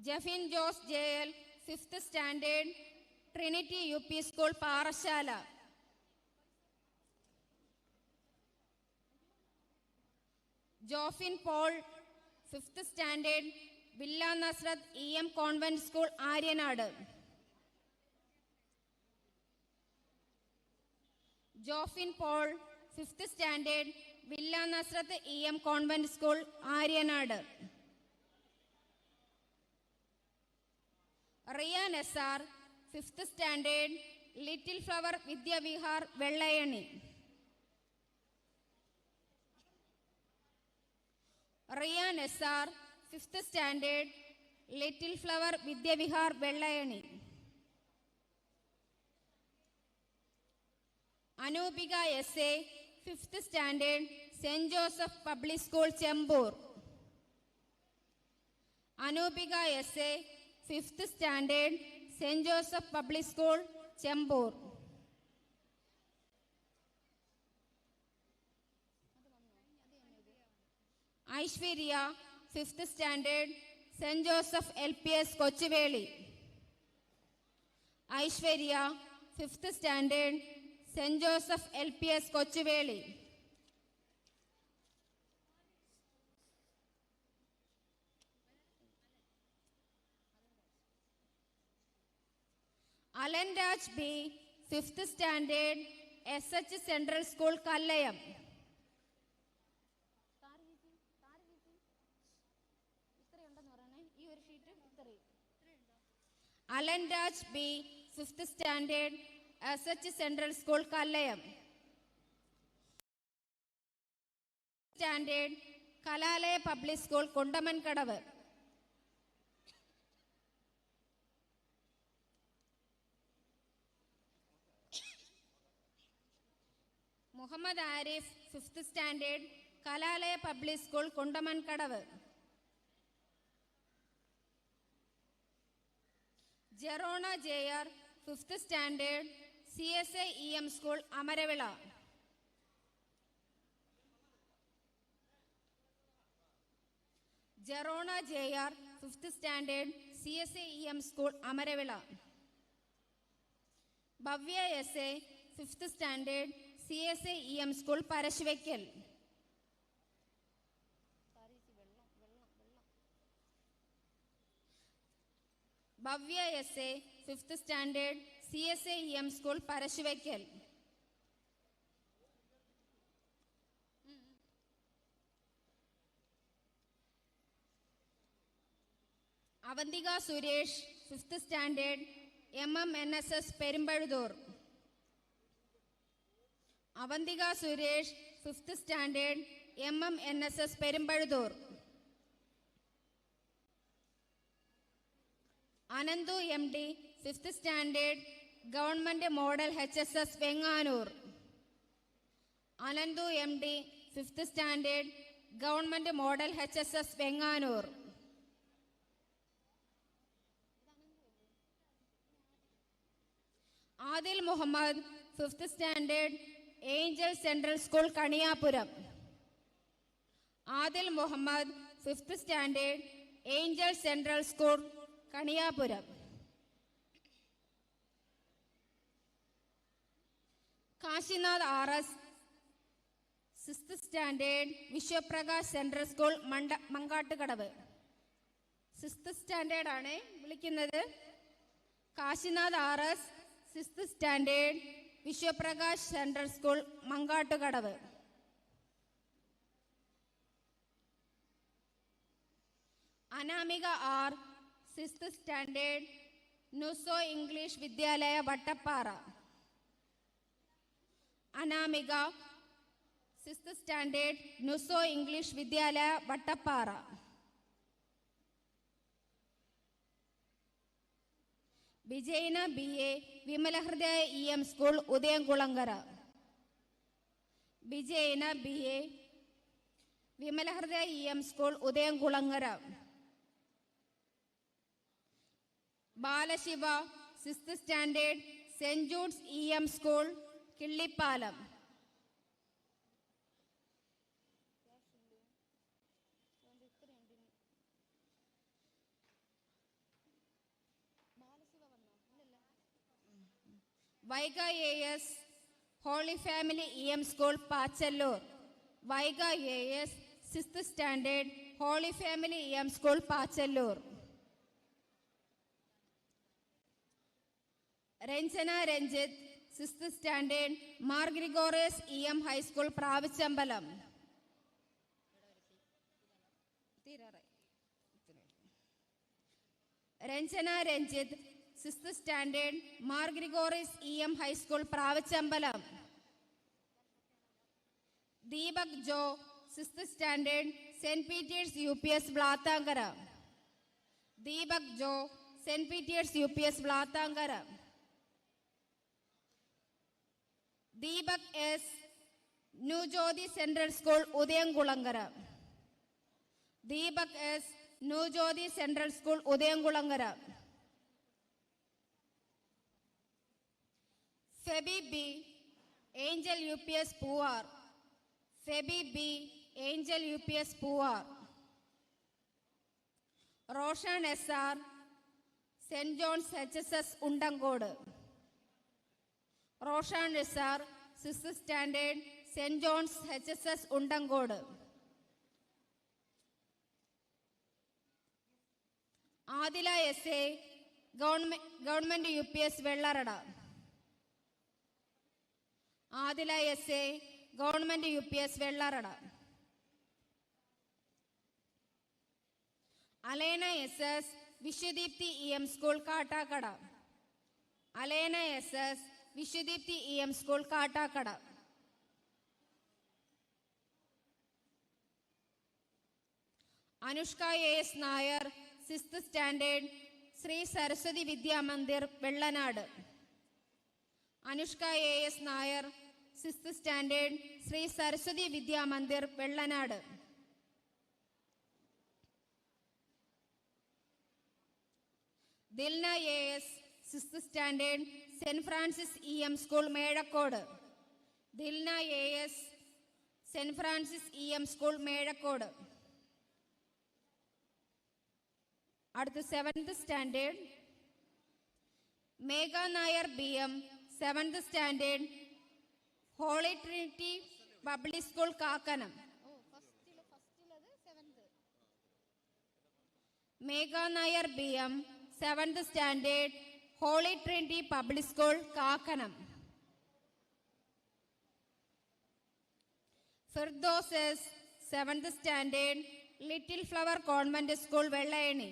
Jefin Jose JL, 5th Standard, Trinity UP School, Parassala. Jofin Paul, 5th Standard, villa Nazareth EM Convent School, Aryanad. Jofin Paul, 5th Standard, villa Nazareth EM Convent School, Aryanad. Riyan SR, 5th Standard, little flower Vidyavihar, Vellayani. Riyan SR, 5th Standard, little flower Vidyavihar, Vellayani. Anupika SA, 5th Standard, saint Joseph public school, Chempoor. Anupika SA, 5th Standard, saint Joseph public school, Chempoor. Aishwarya, 5th Standard, saint Joseph LPS, Kochuveli. Aishwarya, 5th Standard, saint Joseph LPS, Kochuveli. Alan Raj B, 5th Standard, SH central school, Kallayam. Alan Raj B, 5th Standard, SH central school, Kallayam. Standard, Kalalaya public school, Kundamankadavu. Muhammad Arif, 5th Standard, Kalalaya public school, Kundamankadavu. Jerona JR, 5th Standard, CSI EM school, Amaravila. Jerona JR, 5th Standard, CSI EM school, Amaravila. Bhavya SA, 5th Standard, CSI EM school, Parassuvaikkal. Bhavya SA, 5th Standard, CSI EM school, Parassuvaikkal. Avanthika Suresh, 5th Standard, MMNSS, Perumpazhuthoor. Avanthika Suresh, 5th Standard, MMNSS, Perumpazhuthoor. Ananthu MD, 5th Standard, government model HSS, Venganoor. Ananthu MD, 5th Standard, government model HSS, Venganoor. Adil Muhammad, 5th Standard, angel central school, Kaniyapuram. Adil Muhammad, 5th Standard, angel central school, Kaniyapuram. Kashinath RS, 6th Standard, Vishwaprakash central school, Mankattukadavu. 6th Standard ആണ് വിളിക്കുന്നത്. Kashinath RS, 6th Standard, Vishwaprakash central school, Mankattukadavu. Anamika R, 6th Standard, നുസോ English Vidyalaya, Vattappara. Anamika, 6th Standard, നുസോ English Vidyalaya, Vattappara. Vijayana BA, Vimalahridaya EM school, Udayamkulangara. Vijayana BA, Vimalahridaya EM school, Udayamkulangara. Balashiva, 6th Standard, saint Jude's EM school, Killipalam. Vaiga AS holy family EM school Pachalloor. Vaiga AS 6th standard holy family EM school Pachalloor. Ranjana Ranjith 6th standard Mar Gregorios EM high school Pravachambalam. Ranjana Ranjith 6th standard Mar Gregorios EM high school Pravachambalam. Deepak Jo 6th standard saint Peter's UPS Vlathankara. Deepak Jo saint Peter's UPS Vlathankara. Deepak S new Jyothi central school Udayamkulangara. Deepak S new Jyothi central school Udayamkulangara. Febi B angel UPS Poovar. Febi B angel UPS Poovar. Roshan SR saint John's HSS Undancode. Roshan SR 6th standard saint John's HSS Undancode. Adila SA government UPS Vellarada. Adila SA government UPS Vellarada. Alena SS Vishwadeepthi EM school Kattakada. Alena SS Vishwadeepthi EM school Kattakada. Anushka AS Nair 6th standard Shri Saraswathi Vidyamandir Vellanad. Anushka AS Nair 6th standard Shri Saraswathi Vidyamandir Vellanad. Dilna AS 6th standard saint Francis EM school Mezhakode. Dilna AS saint Francis EM school Mezhakode. അടുത്ത 7th standard Megha Nair BM 7th standard holy trinity public school Kakkanam. Megha Nair BM 7th standard holy trinity public school Kakkanam. Firdous S 7th standard little flower convent school Vellayani.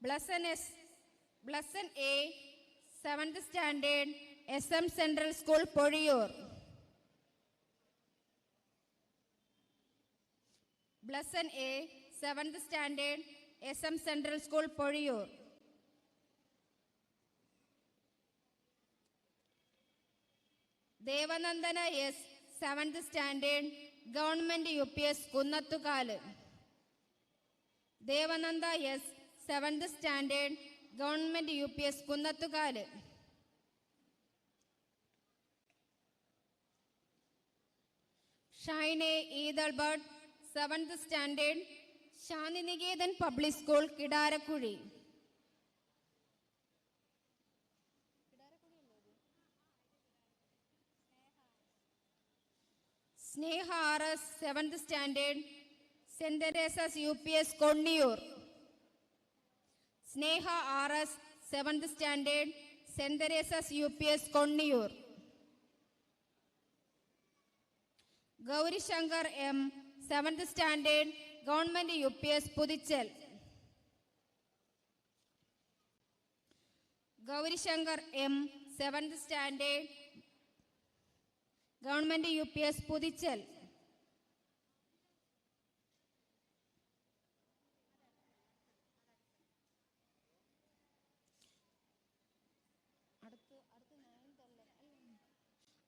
Blessan A 7th standard SM central school Pozhiyoor. Blessan A 7th standard SM central school Pozhiyoor. Devanandana S 7th standard government UPS Kunnathukal. Devananda S 7th standard government UPS Kunnathukal. Shaine Ethelbert 7th standard Shantiniketan public school Kidarakuzhi. Sneha RS 7th standard saint Teresa's UPS Konniyoor. Sneha RS 7th standard saint Teresa's UPS Konniyoor. Gaurishankar M 7th standard government UPS Puthichal. Gaurishankar M 7th standard government UPS Puthichal.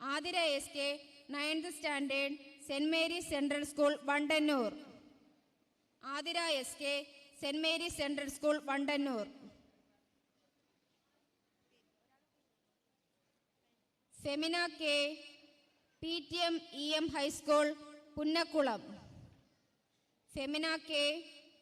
Athira SK 9th standard saint Mary's central school Vandannur. Athira SK saint Mary's central school Vandannoor. Femina K PTM EM high school Punnakkulam. Femina K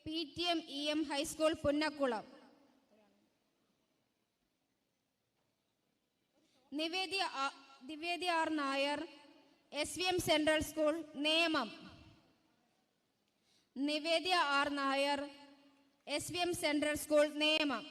PTM-EM high school Punnakkulam. Nivedya R Nair, SVM central school Nemom. Nivedya R Nair, SVM central school Nemom.